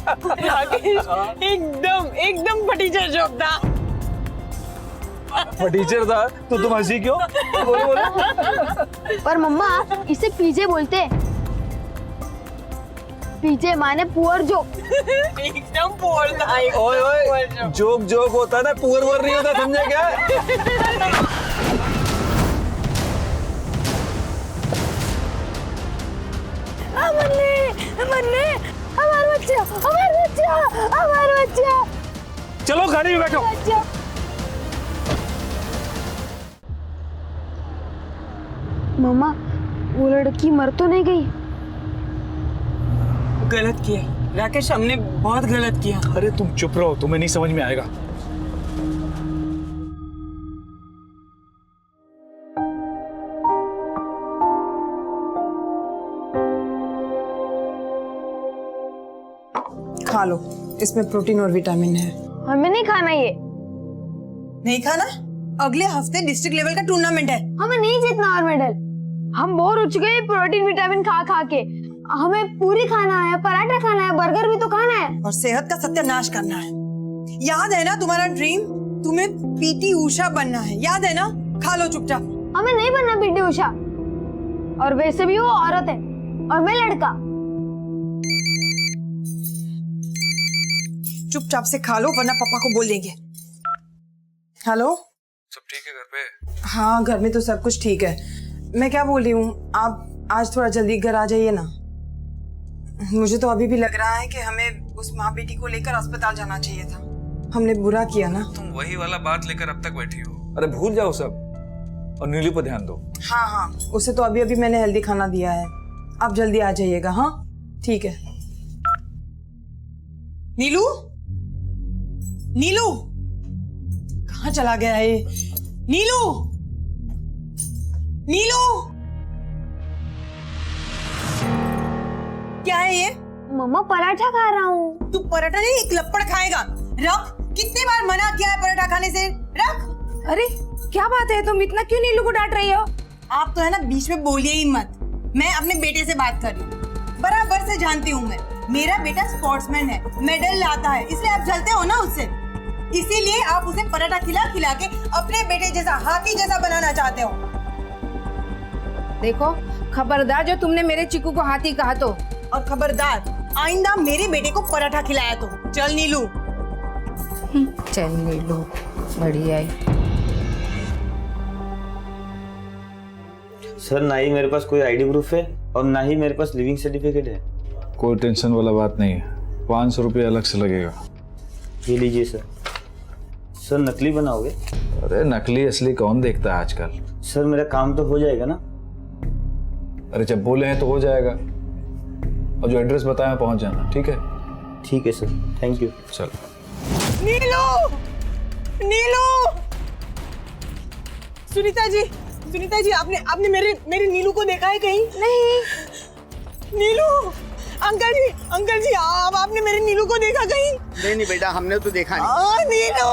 राकेश एकदम एकदम फटीचर जोक था। फटीचर था तो तुम हंसी क्यों? बोलो बोलो। पर मम्मा इसे पीजे बोलते। पीजे माने पुअर जोक। एकदम पुअर था। ओए ओए, जोक जोक होता है ना, पुअर वर नहीं होता, समझे क्या? हमारा बच्चा। चलो गाड़ी में बैठो। मम्मा वो लड़की मर तो नहीं गई? गलत किया राकेश, हमने बहुत गलत किया। अरे तुम चुप रहो, तुम्हें नहीं समझ में आएगा। खा लो, इसमें प्रोटीन और विटामिन है। हमें नहीं खाना ये। नहीं खाना? अगले हफ्ते डिस्ट्रिक्ट लेवल का टूर्नामेंट है। हमें नहीं जीतना और मेडल। हम बोर हो चुके हैं प्रोटीन विटामिन खा खा के। हमें पूरी खाना है, पराठा खाना है, बर्गर भी तो खाना है और सेहत का सत्यानाश करना है। याद है ना तुम्हारा ड्रीम? तुम्हें पीटी उषा बनना है, याद है ना? खा लो चुपचाप। हमें नहीं बनना पीटी उषा। और वैसे भी वो औरत है और मैं लड़का। चुपचाप से खा लो वरना पापा को बोल देंगे। हेलो, सब ठीक है घर पे? हाँ घर में तो सब कुछ ठीक है। मैं क्या बोल रही हूँ, आप आज थोड़ा जल्दी घर आ जाइए ना। मुझे तो अभी भी लग रहा है कि हमें उस माँ बेटी को लेकर अस्पताल जाना चाहिए था। हमने बुरा किया ना। तुम वही वाला बात लेकर अब तक बैठी हो। अरे भूल जाओ सब और नीलू पर ध्यान दो। हाँ हाँ, उसे तो अभी अभी मैंने हेल्दी खाना दिया है। आप जल्दी आ जाइएगा। हाँ ठीक है। नीलू, नीलू कहाँ चला गया है ये? नीलू, नीलू क्या है ये? मम्मा पराठा खा रहा हूँ। तू पराठा नहीं, एक लपड़ खाएगा। रख, कितने बार मना किया है पराठा खाने से। रख। अरे क्या बात है, तुम इतना क्यों नीलू को डांट रही हो? आप तो है ना बीच में बोलिए ही मत। मैं अपने बेटे से बात कर रही हूँ, बराबर से जानती हूँ मैं। मेरा बेटा स्पोर्ट्समैन है, मेडल लाता है, इसलिए आप जलते हो ना उससे। इसीलिए आप उसे पराठा खिला खिला के अपने बेटे जैसा, हाथी जैसा बनाना चाहते हो। देखो खबरदार, जो तुमने मेरे चिकू को हाथी कहा तो। और खबरदार, आइंदा मेरे बेटे को पराठा खिलाया तो। चल नीलू। चल नीलू, बढ़िया है। सर ना ही मेरे पास कोई आईडी प्रूफ है और ना ही मेरे पास लिविंग सर्टिफिकेट है। कोई टेंशन वाला बात नहीं है, 500 रुपये अलग से लगेगा। ये लीजिए सर। सर नकली बनाओगे? अरे नकली असली कौन देखता है आजकल। सर मेरा काम तो हो जाएगा ना? अरे जब बोले हैं तो हो जाएगा, और जो एड्रेस बताया पहुंच जाना। ठीक है? ठीक है सर, थैंक यू। चल। नीलू, नीलू, सुनीता जी, सुनीता जी, आपने मेरे नीलू को देखा है कहीं? नहीं। नीलू, अंकल जी, आपने मेरे नीलू को देखा कहीं? नहीं बेटा, हमने तो देखा नहीं। नीलू,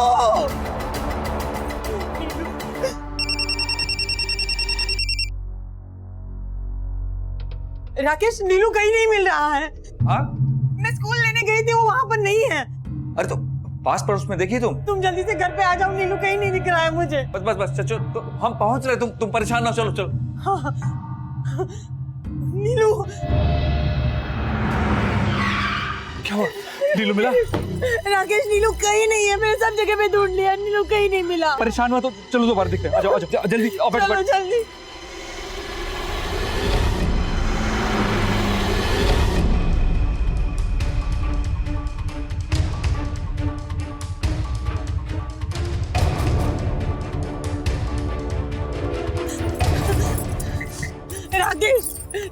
राकेश, नीलू कहीं नहीं मिल रहा है। हाँ? मैं स्कूल लेने गई थी, वो वहाँ पर नहीं है। अरे तो पास पड़ोस में देखी तुम जल्दी से घर पे आ जाओ, नीलू कहीं नहीं दिख रहा है मुझे। बस चलो, तो हम पहुंच रहे, तुम परेशान ना, चलो। हाँ। नीलू, क्या हुआ? नीलू मिला? राकेश, नीलू कहीं नहीं है। मैंने सब जगह पे ढूंढ लिया, नीलू कहीं नहीं मिला। परेशान हुआ तो चलो दोबारा दिखते हैं। आ जाओ जल्दी, आओ बैठो। जल्दी।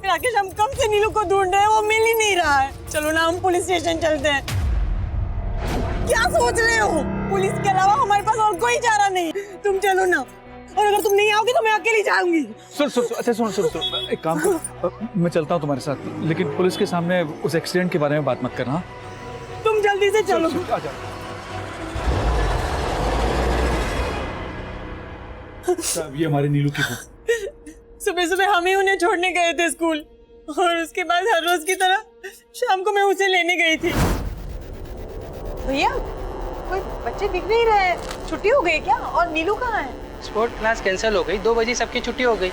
राकेश, हम कब से नीलू को ढूंढ रहे हैं, वो मिल ही नहीं रहा है। चलो ना, हम पुलिस स्टेशन चलते हैं। क्या सोच रहे हो? पुलिस के अलावा हमारे पास और कोई चारा नहीं। तुम चलो ना, और अगर तुम नहीं आओगे तो मैं अकेली जाऊंगी। सुन, एक काम करो, मैं चलता हूँ तुम्हारे साथ, लेकिन पुलिस के सामने उस एक्सीडेंट के बारे में बात मत करना। तुम जल्दी से चलो। आ जाओ। ये हमारे नीलू की बुक। सुबह सुबह हम ही उन्हें छोड़ने गए थे स्कूल, और उसके बाद हर रोज की तरह शाम को मैं उसे लेने गई थी। भैया कोई बच्चे दिख नहीं रहे, छुट्टी हो गई क्या? और नीलू कहाँ है? स्पोर्ट क्लास कैंसिल हो गई, 2 बजे सबकी छुट्टी हो गई।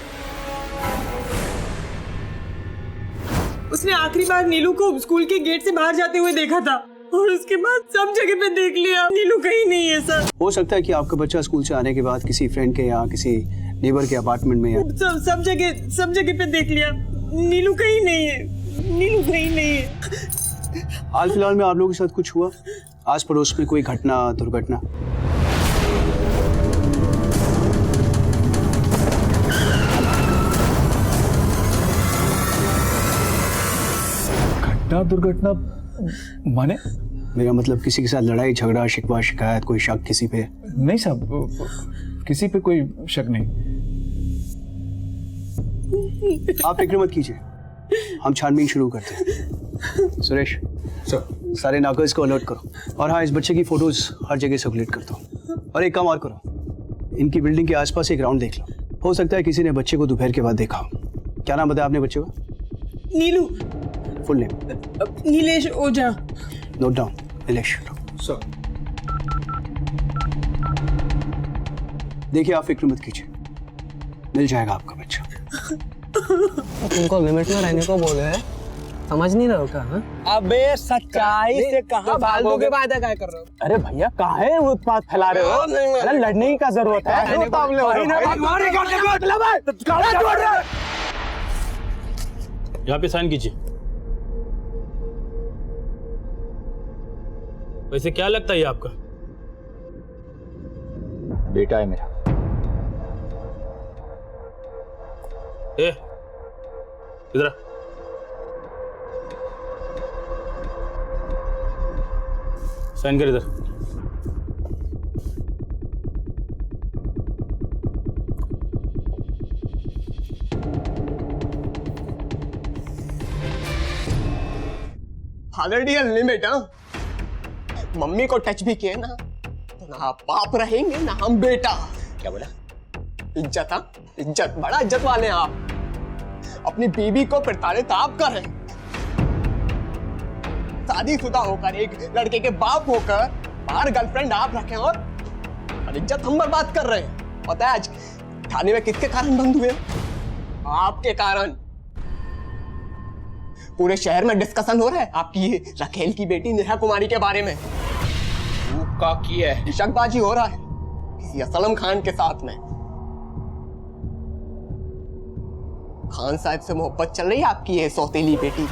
उसने आखिरी बार नीलू को स्कूल के गेट से बाहर जाते हुए देखा था और उसके बाद सब जगह पे देख लिया, नीलू कहीं नहीं है सर। हो सकता है कि आपका बच्चा स्कूल से आने के बाद किसी फ्रेंड के या किसी नेबर के अपार्टमेंट में या सब जगह पे देख लिया, नीलू कहीं नहीं है, नीलू कहीं नहीं है। हाल फिलहाल में आप लोगों के साथ कुछ हुआ, आस पड़ोस में कोई घटना दुर्घटना? घटना दुर्घटना माने? मेरा मतलब किसी के साथ लड़ाई झगड़ा शिकवा शिकायत कोई शक किसी पे? नहीं साहब, किसी पे कोई शक नहीं। आप फिक्र मत कीजिए, हम छानबीन शुरू करते हैं। सुरेश सर, सारे नाकर्स को अलर्ट करो और हाँ, इस बच्चे की फोटोज हर जगह सर्कुलेट कर दो। और एक काम और करो, इनकी बिल्डिंग के आसपास एक राउंड देख लो, हो सकता है किसी ने बच्चे को दोपहर के बाद देखा हो। क्या नाम बताया आपने बच्चे का? Neelu. Full name? Nilesh Ojha. Note down. Nilesh sir. देखिए, आप फिक्र मत कीजिए, मिल जाएगा आपका बच्चा। तुमको लिमिट में रहने को बोले हैं, समझ नहीं रहे हो क्या? हाँ? अबे सच्चाई से कहाँ फालतू के बातें क्या कर रहे हो? अरे भैया काहे उत्पात फैला रहे हो? अरे लड़ने की क्या जरूरत है? यहाँ पे साइन कीजिए। वैसे क्या लगता है ये आपका? बेटा है मेरा। ए, इधर आ। साइन कर इधर। Already unlimited. हाँ, मम्मी को टच भी किए ना तो ना आप बाप रहेंगे ना हम बेटा। क्या बोला? इज्जत? हाँ, इज्जत, बड़ा इज्जत वाले हैं आप। अपनी बीवी को प्रताड़ित आप कर रहे हैं, शादीशुदा होकर एक लड़के के बाप होकर बाहर गर्लफ्रेंड आप रखे और इज्जत हम बर्बाद कर रहे हैं। पता है आज थाने में किसके कारण बंद हुए? आपके कारण। पूरे शहर में डिस्कशन हो रहा है आपकी रखेल की बेटी नेहा कुमारी के बारे में। का की है, शकबाजी हो रहा है किसी असलम खान के साथ में। खान साहब से मोहब्बत चल रही है आपकी ये सौतेली बेटी।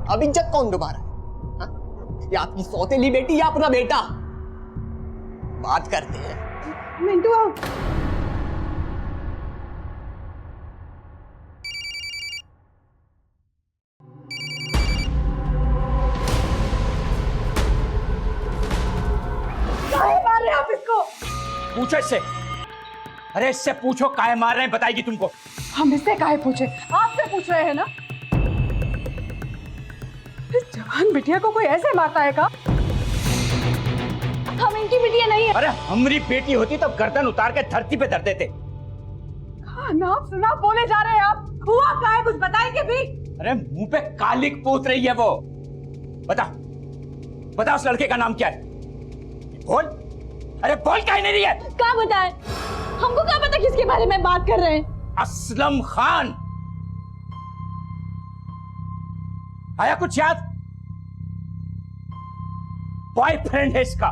अब इज्जत कौन दोबारा है? या आपकी सौतेली बेटी या अपना बेटा? बात करते हैं। मिंटू आओ। आप इसको पूछो इससे। अरे इससे पूछो काहे मार रहे हैं, बताएगी तुमको। हम इससे काहे पूछे? आपसे पूछ रहे हैं ना। इस जवान बिटिया को कोई ऐसे मारता है का? हम इनकी बिटिया नहीं है। अरे हमारी बेटी होती तो गर्दन उतार के धरती पे धर देते। नाम सुना बोले जा रहे हैं आप। हुआ क्या है, कुछ बताएंगे भी? अरे मुंह पे कालिक पोत रही है वो। बता बता उस लड़के का नाम क्या है? बोल। अरे बोल काहे नहीं रही है? क्या बताएं? हमको क्या पता किसके बारे में बात कर रहे हैं? असलम खान। आया कुछ याद? बॉयफ्रेंड है इसका।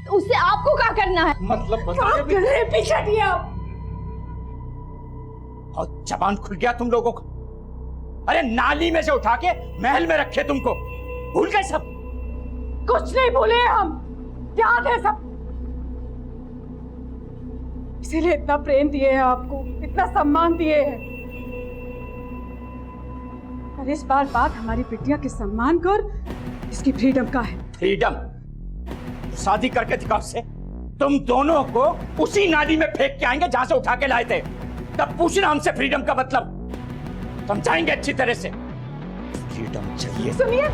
तो उससे आपको क्या करना है? मतलब आप कर रहे हैं पीछे दिया। और जबान खुल गया तुम लोगों को। अरे नाली में से उठा के महल में रखे तुमको, भूल गए सब? कुछ नहीं भूले हम, याद है सब। इसीलिए इतना प्रेम दिए हैं आपको, इतना सम्मान दिए हैं। पर इस बार बात हमारी बिटिया के सम्मान का और इसकी फ्रीडम का है। फ्रीडम? शादी करके दिखाओ से तुम दोनों को उसी नाली में फेंक के आएंगे जहां से उठा के लाए थे। तब पूछना हमसे फ्रीडम का मतलब, समझाएंगे अच्छी तरह से। फ्रीडम चाहिए। सुनिए,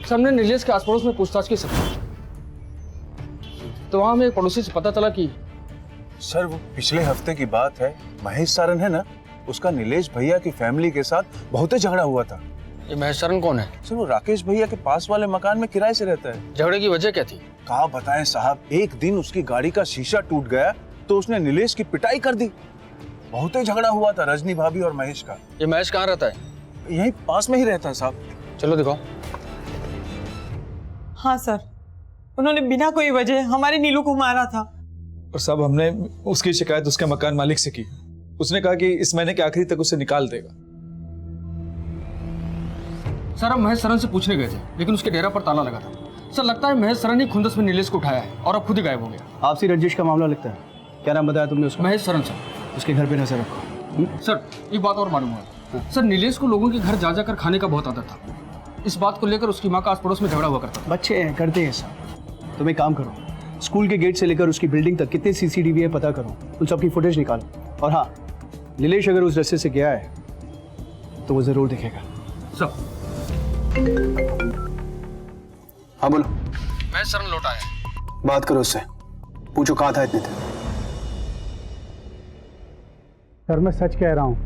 सर हमने नीलेश के आस पड़ोस में पूछताछ की सर, तो वहाँ हमें एक पड़ोसी से पता चला कि सर वो पिछले हफ्ते की बात है, महेश सारन है ना, उसका नीलेश भैया की फैमिली के साथ बहुत ही झगड़ा हुआ था। ये महेश सरन कौन है? सर वो राकेश भैया के पास वाले मकान में किराए से रहता है। झगड़े की वजह क्या थी? कहा बताएं साहब, एक दिन उसकी गाड़ी का शीशा टूट गया तो उसने नीलेश की पिटाई कर दी। बहुत ही झगड़ा हुआ था रजनी भाभी और महेश का। ये महेश कहाँ रहता है? यहीं पास में ही रहता है साहब। चलो दिखाओ। हाँ सर, उन्होंने बिना कोई वजह हमारे नीलू को मारा था। और साहब हमने उसकी शिकायत उसके मकान मालिक से की। उसने कहा कि इस महीने के आखिरी तक उसे निकाल देगा। सर हम महेश सरन से पूछने गए थे, लेकिन उसके डेरा पर ताला लगा था। सर लगता है महेश सरन ही खुंदस में नीलेश को उठाया है और अब खुद ही गायब हो गया। आपसी रंजिश का मामला लगता है। क्या नाम बताया तुमने उसका? महेश सरन सर। उसके घर पे नजर रखो। सर एक बात और मालूम हुआ, सर नीलेश को लोगों के घर जा जाकर खाने का बहुत आदत था। इस बात को लेकर उसकी माँ का आस पड़ोस में झगड़ा हुआ करता था। बच्चे हैं, करते हैं ऐसा। तुम एक काम करो, स्कूल के गेट से लेकर उसकी बिल्डिंग तक कितने सीसीटीवी है पता करो, उन सबकी फुटेज निकालो। और हाँ, नीलेश अगर उस रास्ते से गया है तो वो जरूर दिखेगा। सर हाँ बोलो। महेश सरन लौटा है। बात करो उससे, पूछो कहाँ था इतने दिन। सर मैं सच कह रहा हूँ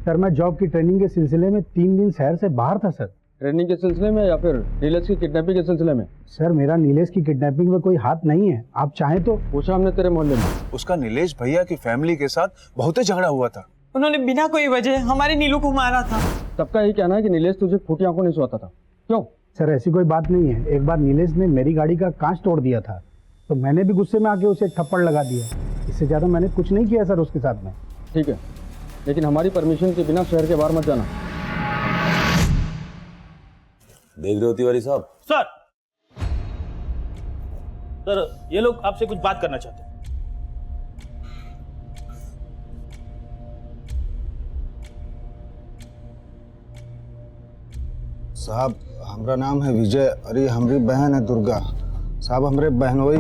सर, मैं जॉब की ट्रेनिंग के सिलसिले में 3 दिन शहर से बाहर था सर। ट्रेनिंग के सिलसिले में या फिर नीलेश की किडनैपिंग के सिलसिले में? सर मेरा नीलेश की किडनैपिंग में कोई हाथ नहीं है, आप चाहें तो। पूछा हमने तेरे मोहल्ले में। उसका नीलेश भैया की फैमिली के साथ बहुत ही झगड़ा हुआ था। उन्होंने बिना कोई वजह हमारे नीलू को मारा था। सबका यही कहना है कि नीलेश तुझे फूटी आंखों नहीं सोता था। क्यों? सर ऐसी कोई बात नहीं है। एक बार नीलेश ने मेरी गाड़ी का कांच तोड़ दिया था, तो मैंने भी गुस्से में आके उसे एक थप्पड़ लगा दिया। इससे ज्यादा मैंने कुछ नहीं किया सर उसके साथ में। ठीक है, लेकिन हमारी परमिशन के बिना शहर के बाहर मत जाना। देख रहे हो तिवारी साहब? सर ये लोग आपसे कुछ बात करना चाहते हैं। साहब हमारा नाम है विजय और ये हमारी बहन है दुर्गा। साहब हमारे बहनोई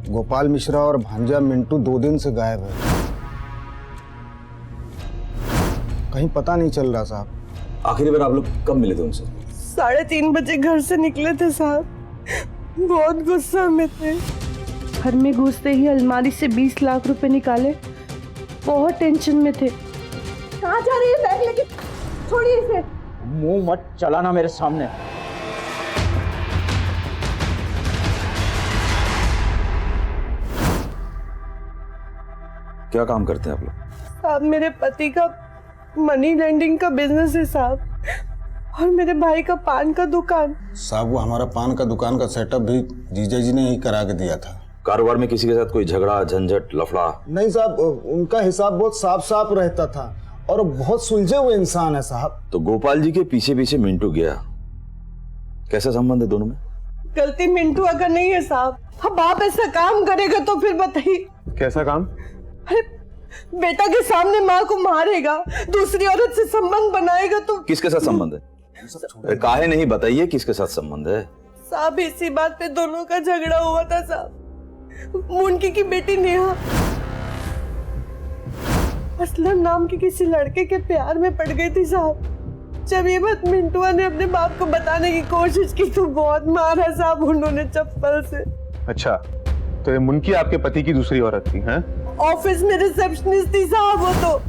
गोपाल मिश्रा और भांजा मिंटू 2 दिन से गायब है, कहीं पता नहीं चल रहा साहब। आखिरी बार आप लोग कब मिले थे उनसे? 3:30 बजे घर से निकले थे साहब, बहुत गुस्सा में थे। घर में घुसते ही अलमारी से 20 लाख रुपए निकाले, बहुत टेंशन में थे। कहाँ जा रही है बैग लेके? छोड़िए इसे। मुंह मत चलाना मेरे सामने। क्या काम करते हैं आप लोग? साहब मेरे पति का मनी लेंडिंग का बिजनेस है साहब, और मेरे भाई का पान का दुकान। साहब वो हमारा पान का दुकान का सेटअप भी जीजा जी ने ही करा के दिया था। कारोबार में किसी के साथ कोई झगड़ा झंझट लफड़ा? नहीं साहब, उनका हिसाब बहुत साफ साफ रहता था और बहुत सुलझे हुए इंसान है साहब। तो गोपाल जी के पीछे पीछे मिंटू गया, कैसा संबंध है दोनों में? गलती मिंटू अगर नहीं है साहब, अब आप ऐसा काम करेगा तो फिर बताइए। कैसा काम? अरे बेटा के सामने माँ को मारेगा, दूसरी औरत से संबंध बनाएगा तो। किसके साथ संबंध है? काहे नहीं बताइए किसके साथ संबंध है? साहब इसी बात पे दोनों का झगड़ा हुआ था साहब। मुनकी की बेटी नेहा असलम नाम के किसी लड़के के प्यार में पड़ गई थी साहब। जब ये बात मिंटुआ ने अपने बाप को बताने की कोशिश की तो बहुत मारा साहब उन्होंने चप्पल से। अच्छा, तो ये मुनकी आपके पति की दूसरी औरत थी? हैं? ऑफिस में रिसेप्शनिस्ट थी साहब वो तो।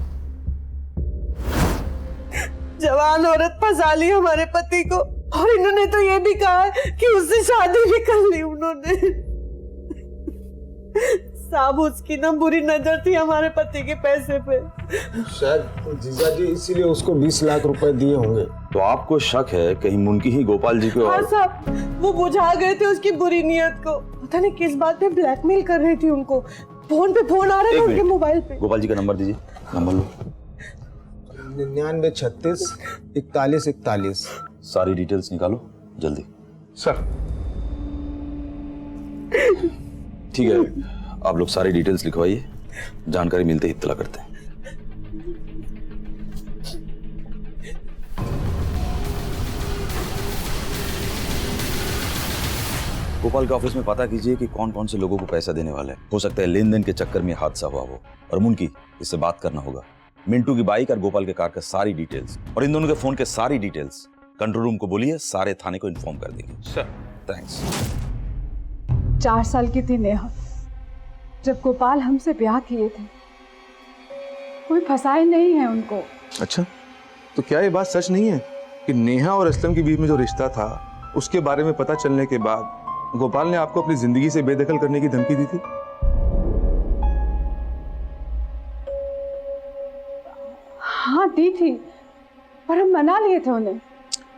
जवान औरत फंसा ली हमारे पति को, और इन्होंने तो ये भी कहा कि उससे शादी भी कर ली उन्होंने। साहब उसकी ना बुरी नजर थी हमारे पति के पैसे पे। शायद जीजा जी इसीलिए उसको 20 लाख रुपए दिए होंगे। तो आपको शक है कहीं मुनकी ही गोपाल जी को? हाँ साहब, वो बुझा गए थे उसकी बुरी नियत को। पता नहीं किस बात पे ब्लैकमेल कर रही थी उनको। फोन पे फोन आ रहा था उनके मोबाइल पे। गोपाल जी का नंबर दीजिए। नंबर लो। 99 36 41 41। सारी डिटेल्स निकालो जल्दी। सर ठीक है, आप लोग सारी डिटेल्स लिखवाइए, जानकारी मिलते ही इत्तला करते हैं। गोपाल के ऑफिस में पता कीजिए कि कौन कौन से लोगों को पैसा देने वाले हैं। हो सकता है लेन देन के चक्कर में हादसा हुआ हो। और मुनकी, इससे बात करना होगा। मिंटू की बाइक और गोपाल के कार का सारी डिटेल्स और इन दोनों के फोन के सारी डिटेल्स कंट्रोल रूम को बोलिए, सारे थाने को इन्फॉर्म कर देंगे। सर। थैंक्स। 4 साल की थी नेहा जब गोपाल हमसे ब्याह किए थे। कोई फसाए नहीं है उनको। अच्छा, तो क्या ये बात सच नहीं है कि नेहा और असलम के बीच में जो रिश्ता था उसके बारे में पता चलने के बाद गोपाल ने आपको अपनी जिंदगी से बेदखल करने की धमकी दी थी? हाँ दी थी, पर हम मना लिए थे उन्हें।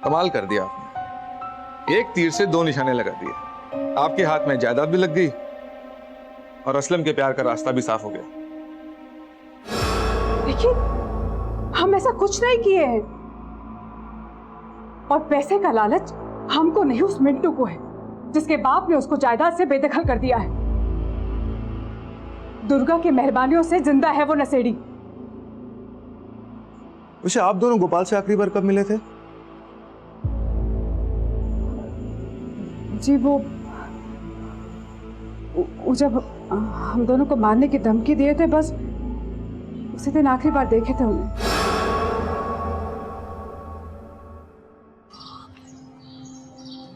कमाल कर दिया आपने, एक तीर से 2 निशाने लगा दिए। आपके हाथ में जायदाद भी लग गई और असलम के प्यार का रास्ता भी साफ हो गया। देखिए, हम ऐसा कुछ नहीं किए हैं, और पैसे का लालच हमको नहीं उस मिंटू को है जिसके बाप ने उसको जायदाद से बेदखल कर दिया है। दुर्गा की मेहरबानियों से जिंदा है वो नशेड़ी। वैसे आप दोनों गोपाल से आखिरी बार कब मिले थे? जी वो जब हम दोनों को मारने की धमकी दिए थे, बस उसी दिन आखिरी बार देखे थे उन्हें।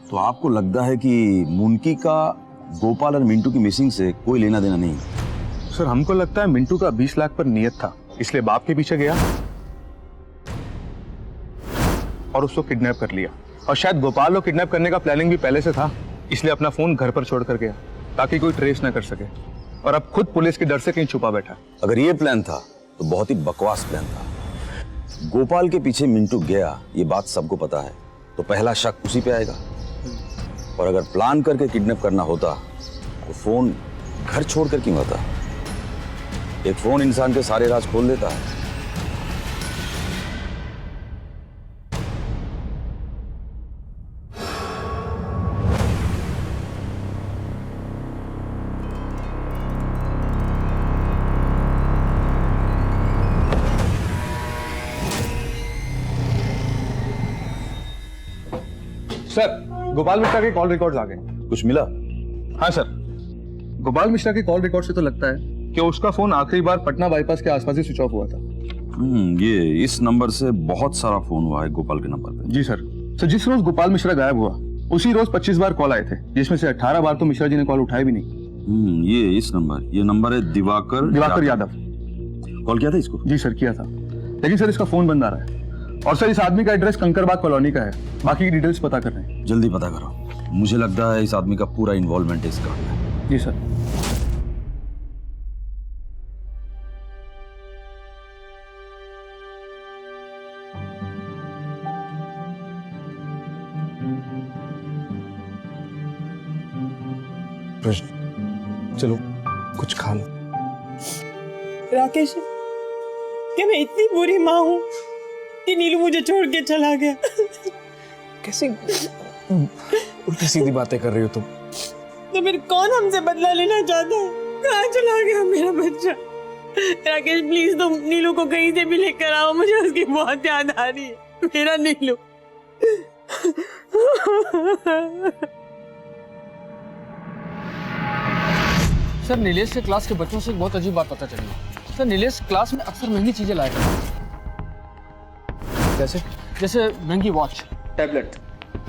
तो आपको लगता है कि मुनकी का गोपाल और मिंटू की मिसिंग से कोई लेना देना नहीं? सर, हमको लगता है मिंटू का 20 लाख पर नियत था, इसलिए बाप के पीछे गया और उसको किडनैप कर लिया। और शायद गोपाल को किडनैप करने का प्लानिंग भी पहले से था, इसलिए अपना फोन घर पर छोड़ कर गया ताकि कोई ट्रेस ना कर सके, और अब खुद पुलिस के डर से कहीं छुपा बैठा। अगर ये प्लान था तो बहुत ही बकवास प्लान था। गोपाल के पीछे मिंटू गया, ये बात सबको पता है, तो पहला शक उसी पे आएगा। और अगर प्लान करके किडनैप करना होता तो फोन घर छोड़कर क्यों आता? एक फोन इंसान के सारे राज खोल देता है। सर, गोपाल मिश्रा के कॉल रिकॉर्ड्स आ गए। कुछ मिला? हाँ सर, गोपाल मिश्रा के कॉल रिकॉर्ड से तो लगता है कि उसका फोन आखिरी बार पटना बाईपास के आसपास ही स्विच ऑफ हुआ था। ये इस नंबर से बहुत सारा फोन हुआ है गोपाल के नंबर पे। जी सर। जिस रोज गोपाल मिश्रा गायब हुआ उसी रोज 25 बार कॉल आए थे, जिसमें से 18 बार तो मिश्रा जी ने कॉल उठाए भी नहीं। ये नंबर है दिवाकर यादव। कॉल किया था इसको? जी सर, किया था, लेकिन सर इसका फोन बंद आ रहा है। और सर, इस आदमी का एड्रेस कंकरबाग कॉलोनी का है। बाकी की डिटेल्स पता कर रहे हैं। जल्दी पता करो, मुझे लगता है इस आदमी का पूरा इन्वॉल्वमेंट है इसका। जी सर। चलो कुछ खा लो। राकेश, क्या मैं इतनी बुरी माँ हूँ कि नीलू मुझे छोड़ के चला गया? कैसी उल्टी सीधी बातें कर रही हो तुम? तो फिर कौन हमसे बदला लेना चाहता है? कहाँ चला गया मेरा बच्चा? राकेश प्लीज तुम नीलू को कहीं से भी लेकर आओ, मुझे उसकी बहुत याद आ रही है। मेरा नीलू। सर, नीलेश के क्लास के बच्चों से एक बहुत अजीब बात पता चली। सर, नीलेश क्लास में अक्सर महंगी चीजें लाया करता। जैसे महंगी वॉच, टैबलेट,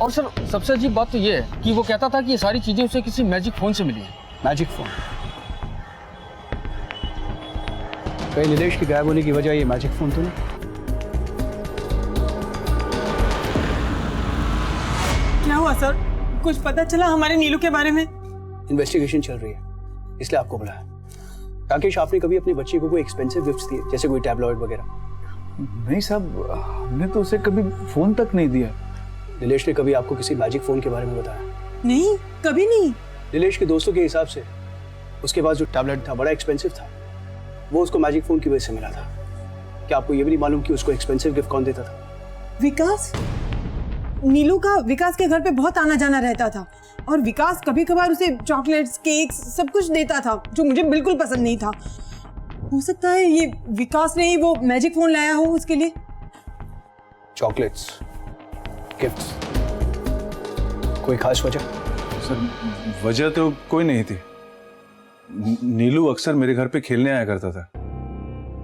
और सर सबसे अजीब बात तो ये है कि वो कहता था कि ये सारी चीजें उसे किसी मैजिक फोन से मिली है। Magic phone? कहीं नीलेश के गायब होने की वजह ये मैजिक फोन तो नहीं? क्या हुआ सर? कुछ पता चला हमारे नीलू के बारे में? इन्वेस्टिगेशन चल रही है, इसलिए आपको बुलाया। राकेश, आपने कभी अपनी बच्ची को कोई एक्सपेंसिव गिफ्ट्स दिए, जैसे कोई टैबलॉइड वगैरह? नहीं साहब, हमने तो उसे कभी फोन तक नहीं दिया। नीलेश ने कभी आपको किसी मैजिक फोन के बारे में बताया? नहीं, कभी नहीं। नीलेश के दोस्तों के हिसाब से उसके पास जो टैबलेट था बड़ा एक्सपेंसिव था, वो उसको मैजिक फोन की वजह से मिला था। क्या आपको ये भी नहीं मालूम कि उसको एक्सपेंसिव गिफ्ट कौन देता था? विकास। नीलू का विकास के घर पे बहुत आना जाना रहता था, और विकास कभी कभार उसे चॉकलेट्स, केक्स सब कुछ देता था, जो मुझे बिल्कुल पसंद नहीं था। हो सकता है ये विकास ने ही वो मैजिक फोन लाया हो उसके लिए। चॉकलेट्स, गिफ्ट्स, कोई खास वजह? सर, वजह तो कोई नहीं थी। नीलू अक्सर मेरे घर पे खेलने आया करता था।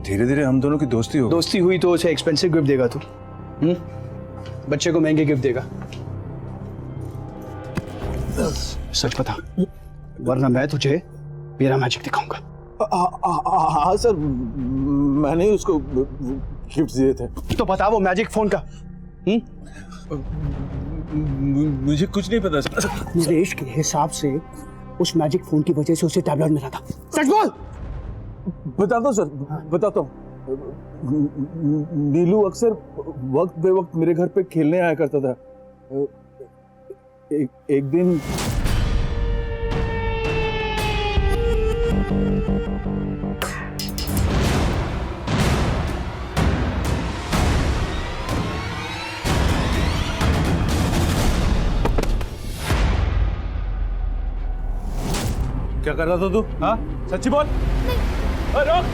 धीरे धीरे हम दोनों की दोस्ती हो गई। दोस्ती हुई तो उसे एक्सपेंसिव गिफ्ट देगा तू? बच्चे को महंगे गिफ्ट देगा। सच बता, वरना मैं तुझे मेरा मैजिक दिखाऊंगा। हाँ सर, मैंने उसको गिफ्ट दिए थे। तो बता वो मैजिक फोन का। मुझे कुछ नहीं पता सर। नरेश के हिसाब से उस मैजिक फोन की वजह से उसे टैबलेट मिला था। सच बोल। बताता हूँ सर, बताता हूँ। नीलू अक्सर वक्त बे वक्त मेरे घर पे खेलने आया करता था। एक दिन क्या कर रहा था तू? हाँ, सच्ची बोल। रोक।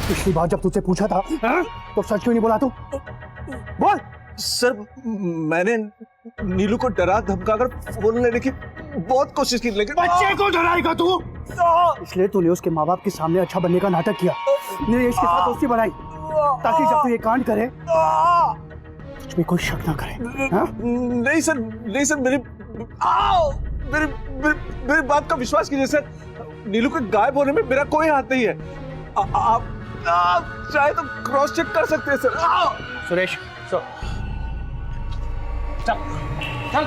पिछली बार जब तुझसे पूछा था तो सच क्यों नहीं बोला तू? बोल। सर, मैंने नीलू को डरा धमका कर फोन लेने की बहुत कोशिश की, लेकिन बच्चे को डराएगा तू? इसलिए तूने उसके माँ बाप के सामने अच्छा बनने का नाटक किया, नरेश के साथ दोस्ती बनाई, ताकि जब तू ये कांड करे तुझ में कोई शक ना करे। नहीं सर, नहीं सर, मेरी बात का विश्वास कीजिए सर। नीलू के गायब होने में मेरा कोई हाथ नहीं है। आप चाहे तो क्रॉस चेक कर सकते हैं सर। सुरेश, चल चल।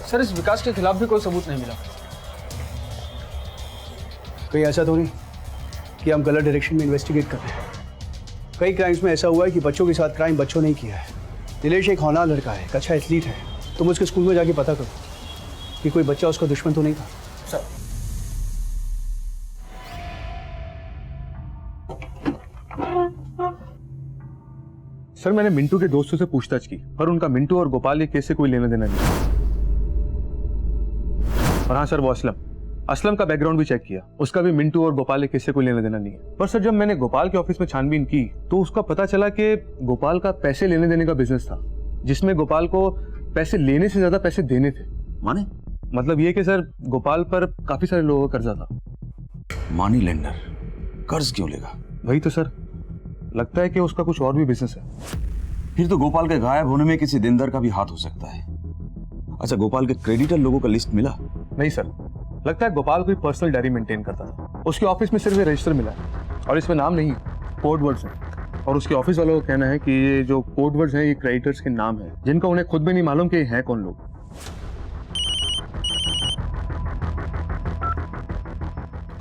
सर, इस विकास के खिलाफ भी कोई सबूत नहीं मिला। कहीं ऐसा तो नहीं कि हम गलत डायरेक्शन में इन्वेस्टिगेट कर रहे हैं? कई क्राइम्स में ऐसा हुआ है कि बच्चों के साथ क्राइम बच्चों ने किया है। नीलेश एक होनहार लड़का है, एक अच्छा एथलीट है। तुम उसके स्कूल में जाके पता करो कि कोई बच्चा उसका दुश्मन तो नहीं था। सर, सर मैंने मिंटू के दोस्तों से पूछताछ की, पर उनका मिंटू और गोपाल के केस से कोई लेना देना नहीं। और हाँ सर, वो असलम का बैकग्राउंड भी चेक किया, उसका भी मिंटू और गोपाल के केस से कोई लेना देना नहीं है। पर सर, जब मैंने गोपाल के ऑफिस में छानबीन की तो उसका पता चला कि गोपाल का पैसे लेने देने का बिजनेस था, जिसमें गोपाल को पैसे लेने से ज्यादा पैसे देने थे। माने? मतलब ये कि सर, गोपाल पर काफी सारे लोगों का कर्जा था। मनी लेंडर कर्ज क्यों लेगा? वही तो सर, लगता है कि उसका कुछ और भी बिजनेस है। फिर तो गोपाल के गायब होने में किसी देनदार का भी हाथ हो सकता है। अच्छा, गोपाल के क्रेडिटर लोगों का लिस्ट मिला? नहीं सर, लगता है गोपाल कोई पर्सनल डायरी मेंटेन करता था। उसके ऑफिस में सिर्फ ये रजिस्टर मिला है और इसमें नाम नहीं, कोड वर्ड्स हैं। और उसके ऑफिस वालों का कहना है कि ये जो कोड वर्ड्स हैं ये क्रेडिटर्स के नाम हैं, जिनका उन्हें खुद भी नहीं मालूम कि ये हैं कौन लोग।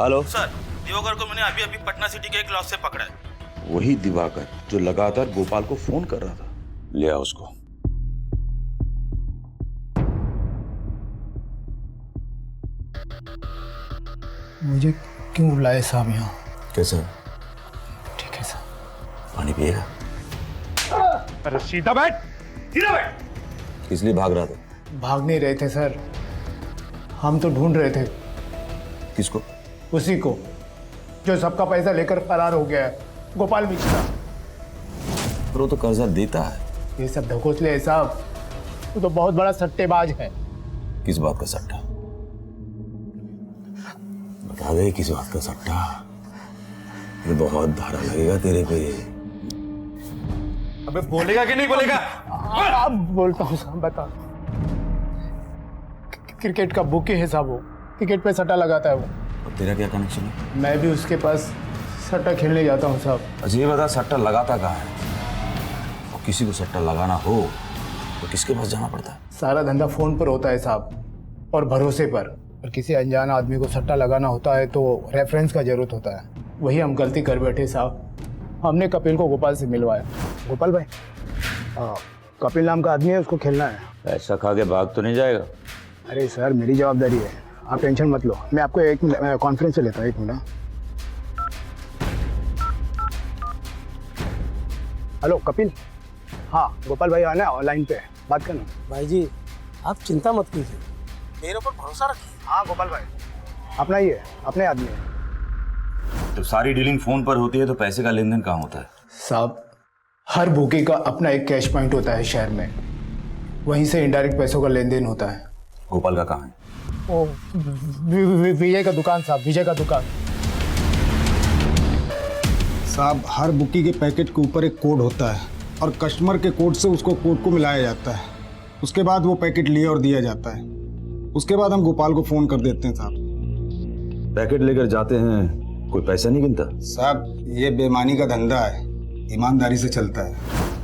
हेलो सर, दिवाकर को मैंने अभी पटना सिटी के एक लॉज से पकड़ा है। वही दिवाकर जो लगातार गोपाल को फोन कर रहा था। ले आ उसको। मुझे क्यों बुलाए साहब यहाँ? कैसा? ठीक है सर। पानी पिएगा? अरे सीधा बैठ, सीधा बैठ। इसलिए भाग रहा था? भाग नहीं रहे थे सर, हम तो ढूंढ रहे थे। किसको? उसी को जो सबका पैसा लेकर फरार हो गया है, गोपाल मिश्रा। पर वो तो कर्जा देता है। ये सब ढकोसले है साहब, वो तो बहुत बड़ा सट्टेबाज है। किस बात का सट्टा? बता दे किस बात का सट्टा। ये बहुत धारा लगेगा तेरे पे। अबे बोलेगा कि नहीं बोलेगा? अब बोलता हूँ साहब, बता। क्रिकेट का बुकी है साहब, वो क्रिकेट पे सट्टा लगाता है वो। और तेरा क्या कनेक्शन है? मैं भी उसके पास सट्टा खेलने जाता हूँ साहब। अच्छा ये बता, सट्टा लगाता कहाँ है? और किसी को सट्टा लगाना हो तो किसके पास जाना पड़ता है? सारा धंधा फोन पर होता है साहब, और भरोसे पर। और किसी अनजान आदमी को सट्टा लगाना होता है तो रेफरेंस का जरूरत होता है। वही हम गलती कर बैठे साहब। हमने कपिल को गोपाल से मिलवाया। गोपाल भाई, कपिल नाम का आदमी है, उसको खेलना है। ऐसा खा के भाग तो नहीं जाएगा? अरे सर, मेरी जवाबदारी है, आप टेंशन मत लो। मैं आपको एक कॉन्फ्रेंस से लेता हूँ, 1 मिनट। हेलो कपिल। हाँ, गोपाल भाई आना ऑनलाइन पे, बात करना। भाई जी, आप चिंता मत कीजिए, मेरे ऊपर भरोसा रखिए। हाँ गोपाल भाई, अपना ही है, अपने आदमी है। जब सारी डीलिंग फोन पर होती है तो पैसे का लेन देन कहाँ होता है? साहब, हर भूखी का अपना एक कैश पॉइंट होता है शहर में, वहीं से इनडायरेक्ट पैसों का लेन देन होता है। गोपाल का कहाँ है? वो विजय का दुकान साहब, विजय का दुकान। साहब हर बुकी के पैकेट के ऊपर एक कोड होता है और कस्टमर के कोड से उसको कोड को मिलाया जाता है। उसके बाद वो पैकेट लिया और दिया जाता है। उसके बाद हम गोपाल को फोन कर देते हैं साहब। पैकेट लेकर जाते हैं, कोई पैसा नहीं गिनता? साहब ये बेईमानी का धंधा है, ईमानदारी से चलता है।